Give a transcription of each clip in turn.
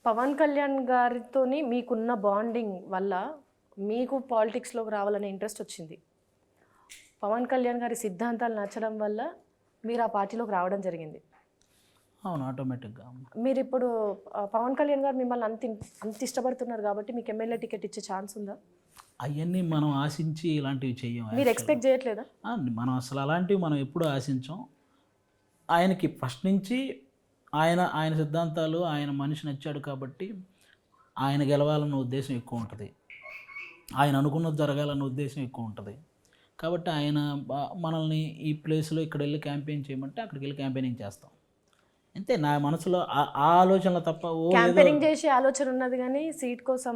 పవన్ కళ్యాణ్ గారితోని మీకున్న బాండింగ్ వల్ల మీకు పాలిటిక్స్‌లోకి రావాలనే ఇంట్రెస్ట్ వచ్చింది. పవన్ కళ్యాణ్ గారి సిద్ధాంతాలు నచ్చడం వల్ల మీరు ఆ పార్టీలోకి రావడం జరిగింది. అవును. ఆటోమేటిక్‌గా. మీరిప్పుడు పవన్ కళ్యాణ్ గారు మిమ్మల్ని అంత ఇష్టపడుతున్నారు కాబట్టి మీకు ఎమ్మెల్యే టికెట్ ఇచ్చే ఛాన్స్ ఉందా? అయన్నీ మనం ఆశించి ఇలాంటివి చెయ్యం మీరు యాక్చువల్‌గా. ఎక్స్‌పెక్ట్ చేయట్లేదా? మనం అసలు అలాంటివి మనం ఎప్పుడూ ఆశించం. ఆయనకి ఫస్ట్ నుంచి ఆయన సిద్ధాంతాలు, ఆయన మనిషి నచ్చాడు కాబట్టి ఆయన గెలవాలన్న ఉద్దేశం ఎక్కువ ఉంటది. ఆయన అనుకున్నది జరగాలన్న ఉద్దేశం ఎక్కువ ఉంటది. కాబట్టి ఆయన మనల్ని ఈ ప్లేస్‌లో ఇక్కడెళ్ళి క్యాంపెయిన్ చేయమంటే అక్కడికెళ్ళి క్యాంపెయినింగ్ చేస్తాం. అంతే నా మనసులో ఆ ఆలోచనలు తప్ప ఏదో క్యాంపెయినింగ్ చేసే ఆలోచన ఉన్నది గానీ సీట్ కోసం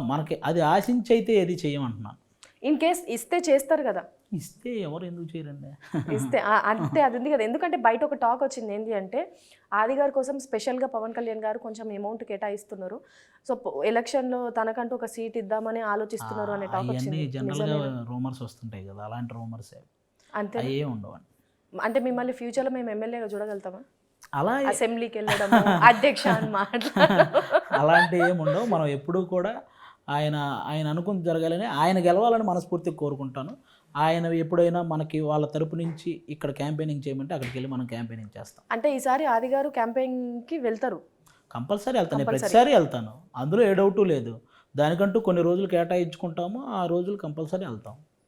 మనకి అది ఆశించి అయితే ఏది చెయ్యమంటున్నాను. ఇన్ కేస్ ఇస్తే చేస్తారు కదా! ఇస్తే ఎవరు ఎందుకు చేయరండి? ఇస్తే అంటే అది ఉంది కదా! ఎందుకంటే బయట ఒక టాక్ వచ్చింది. ఏంటి అంటే ఆది గారి కోసం స్పెషల్‌గా పవన్ కళ్యాణ్ గారు కొంచెం అమౌంట్ కేటాయిస్తున్నారు. సో, ఎలక్షన్‌లో తనకంటూ ఒక సీట్ ఇద్దామని ఆలోచిస్తున్నారు అనే టాక్ అవన్నీ వచ్చింది. జనరల్‌గా రూమర్స్ వస్తుంటాయి కదా! అలాంటి రూమర్సే. అంతే. అయ్యేం ఉండవండి. అంటే మిమ్మల్ని ఫ్యూచర్‌లో మేము ఎమ్మెల్యేగా చూడగలుగుతామా? అలా అసెంబ్లీకి వెళ్ళడము, అధ్యక్ష అని మాట్లాడడం. అలాంటివి ఏమి ఉండవు. మనం ఎప్పుడూ కూడా ఆయన ఆయన అనుకుంది జరగాలని, ఆయన గెలవాలని మనస్ఫూర్తిగా కోరుకుంటాను. ఆయన ఎప్పుడైనా మనకి వాళ్ళ తరపు నుంచి ఇక్కడ క్యాంపెయినింగ్ చేయమంటే అక్కడికెళ్ళి మనం క్యాంపెయినింగ్ చేస్తాం. అంటే ఈసారి ఆది గారు క్యాంపెయిన్‌కి వెళ్తారు. కంపల్సరీ వెళ్తాను. నేను ప్రతిసారి వెళ్తాను. అందులో ఏ డౌటు లేదు. దానికంటూ కొన్ని రోజులు కేటాయించుకుంటాము. ఆ రోజులు కంపల్సరీ వెళ్తాం.